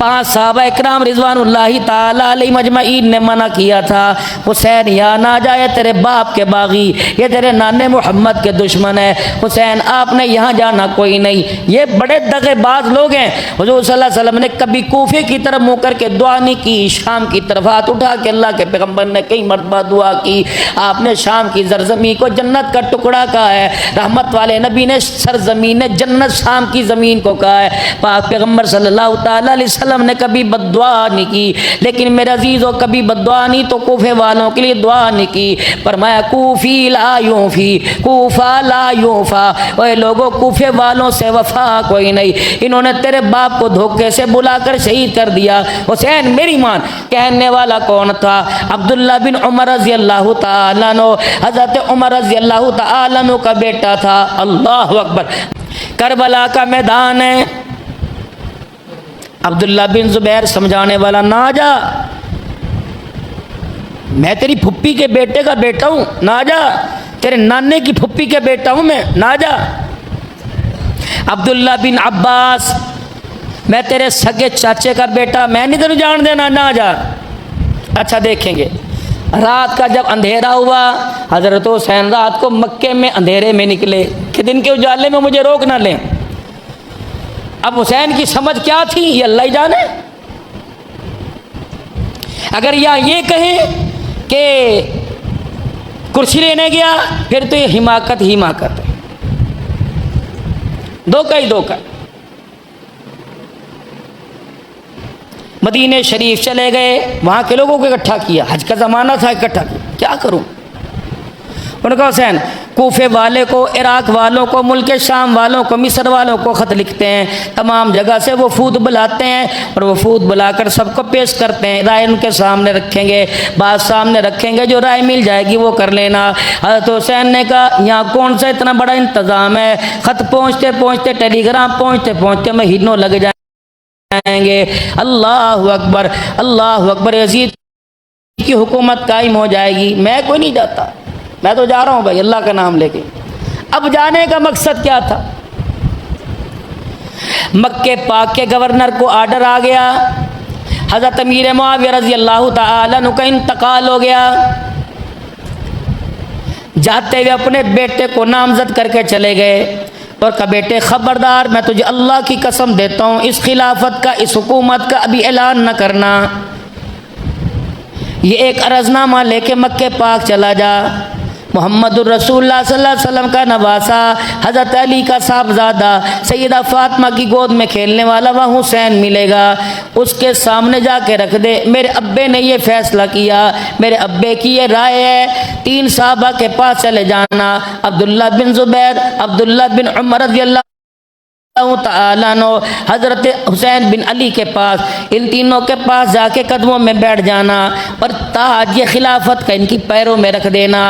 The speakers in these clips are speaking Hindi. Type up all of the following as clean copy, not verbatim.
5 सहाबा इकराम रिजवानुल्लाहि ताला अलैहिम अजमईन ने मना किया था, हुसैन यहाँ ना जाए, तेरे बाप के बागी, ये तेरे नाने मोहम्मद के दुश्मन है, हुसैन आपने यहाँ जाना कोई नहीं। ये बड़े दगेबाज लोग हैं। हुजूर सल्लल्लाहु अलैहि वसल्लम ने कभी कूफे की तरफ मुँह करके दुआ नहीं की, शाम की तरफ हाथ उठा के अल्लाह के पैगम्बर ने कई मरतबा दुआ की। आपने शाम की सरजमी को जन्नत का टुकड़ा कहा है, रहमत वाले नबी ने सरजमीन जन्नत शाम की ज़मीन को कहा है। पाक पैगम्बर सल्लल्लाहु ताला अलैहि वसल्लम ने कभी बद्दुआ नहीं की, लेकिन मेरे अजीज़ों कभी बद्दुआ नहीं तो कूफे वालों के लिए दुआ नहीं की। फरमाया कूफी ला यूफी, कूफा ला यूफा, ओए लोगों कूफे वालों से वफा कोई नहीं, इन्होंने तेरे बाप को धोखे से बुलाकर शहीद कर दिया। हुसैन मेरी मान कहने वाला कौन था? अब्दुल्ला बिन उमर रज़ी अल्लाह तआला अन्हु, हज़रत उमर रज़ी अल्लाह तआला अन्हु का बेटा था। अल्लाह अकबर। करबला का मैदान है, अब्दुल्ला बिन जुबैर समझाने वाला, ना जा, मैं तेरी फुप्पी के बेटे का बेटा हूँ, ना जा, तेरे नाने की फुप्पी के बेटा हूँ मैं, ना जा। अब्दुल्ला बिन अब्बास, मैं तेरे सगे चाचे का बेटा, मैं नहीं तेरे जान देना, ना जा। अच्छा देखेंगे, रात का जब अंधेरा हुआ, हज़रत हुसैन रात को मक्के में अंधेरे में निकले कि दिन के उजाले में मुझे रोक ना लें। अब हुसैन की समझ क्या थी ये अल्लाह ही जाने। अगर या ये कहें कि कुर्सी लेने गया, फिर तो ये हिमाकत है, धोखा ही धोखा। मदीने शरीफ चले गए, वहाँ के लोगों को इकट्ठा किया, हज का ज़माना था, इकट्ठा किया, क्या करूँ? उन्होंने कहा हुसैन कूफे वाले को, इराक वालों को, मुल्क शाम वालों को, मिस्र वालों को ख़त लिखते हैं, तमाम जगह से वो फूद बुलाते हैं और वो फूद बुलाकर सबको पेश करते हैं, राय उनके सामने रखेंगे, बात सामने रखेंगे, जो राय मिल जाएगी वो कर लेना। हज़रत हुसैन ने कहा यहाँ कौन सा इतना बड़ा इंतज़ाम है, ख़त पहुँचते पहुँचते, टेलीग्राम पहुँचते पहुँचते महीनों लग जाएंगे। अल्लाह अकबर, अल्लाह अकबर, यजीद की हुकूमत कायम हो जाएगी। मैं कोई नहीं जाता, मैं तो जा रहा हूँ भाई अल्लाह का नाम लेके। अब जाने का मकसद क्या था? मक्के पाक के गवर्नर को आर्डर आ गया, हज़रत अमीर मुआविया रज़ी अल्लाह तआला अन्हु का इंतकाल हो गया। जाते हुए अपने बेटे को नामजद करके चले गए और कहा बेटे खबरदार, मैं तुझे अल्लाह की कसम देता हूँ, इस खिलाफत का, इस हुकूमत का अभी ऐलान न करना। ये एक अर्ज़नामा लेके मक्के पाक चला जा। मोहम्मदुर रसूलुल्लाह सल्लल्लाहु अलैहि वसल्लम का नवासा, हज़रत अली का साहबजादा, सैयदा फ़ातिमा की गोद में खेलने वाला वह हुसैन मिलेगा, उसके सामने जाके रख दे, मेरे अब्बे ने ये फ़ैसला किया, मेरे अब्बे की ये राय है, 3 साहबा के पास चले जाना, अब्दुल्ला बिन ज़ुबैर, अब्दुल्ला बिन उमर रज़ी अल्लाह ताला अन्हु, हज़रत हुसैन बिन अली के पास, इन तीनों के पास जाके कदमों में बैठ जाना और ताज ये खिलाफत का इनकी पैरों में रख देना।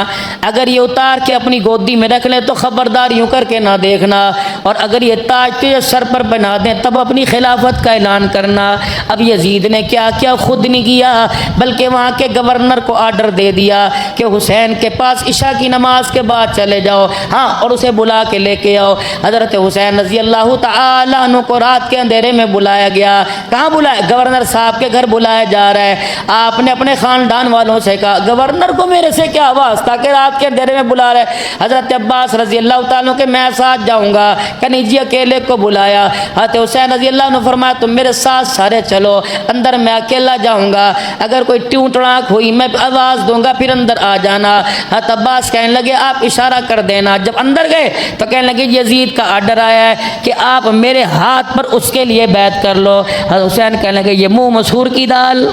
अगर ये उतार के अपनी गोदी में रख लें तो ख़बरदार यूँ करके ना देखना, और अगर ये ताज तुझे सर पर बना दें तब अपनी खिलाफत का ऐलान करना। अब यजीद ने क्या किया? खुद नहीं किया, बल्कि वहाँ के गवर्नर को आर्डर दे दिया कि हुसैन के पास इशा की नमाज के बाद चले जाओ, हाँ, और उसे बुला के लेके आओ। हज़रत हुसैन रज़ी अल्लाह ताला अन्हु को रात के अंधेरे में बुलाया गया। कहाँ बुलाया? गवर्नर साहब के घर बुलाया जा रहा है। आपने अपने ख़ानदान वालों से कहा गवर्नर को मेरे से क्या वास्ता कि रात के अंधेरे में बुला रहे? हज़रत अब्बास रज़ी अल्लाह ताला अन्हु के मैं साथ जाऊँगा, कहीं जी अकेले को बुलाया। हज़रत हुसैन रज़ी अल्लाह अन्हु फरमाया तुम मेरे साथ सारे चलो, अंदर मैं अकेला जाऊँगा, अगर कोई ट्यूं टड़ाक हुई मैं आवाज़ दूँगा, फिर अंदर आ जाना। हज़रत अब्बास कहने लगे आप इशारा कर देना। जब अंदर गए तो कहने लगे यजीद का आर्डर आया है कि आप मेरे हाथ पर उसके लिए बैत कर लो। हुसैन कहने लगे ये मुंह मसूर की दाल।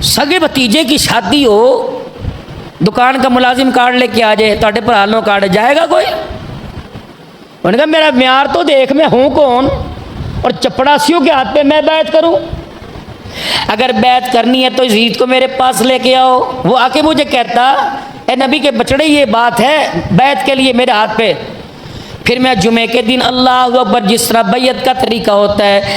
सगे भतीजे की शादी हो, दुकान का मुलाजिम कार्ड लेके आ जाए, ताड़े पर हालों कार्ड जाएगा कोई? उन्होंने कहा मेरा म्यार तो देख, मैं हूं कौन और चपड़ासियों के हाथ पे मैं बैत करूं? अगर बैत करनी है तो यजीद को मेरे पास लेके आओ। वो आके मुझे कहता ए नबी के बचड़े ये बात है बैत के लिए मेरे हाथ पे, फिर मैं जुमे के दिन अल्लाह अकबर जिस तरह बैत का तरीका होता है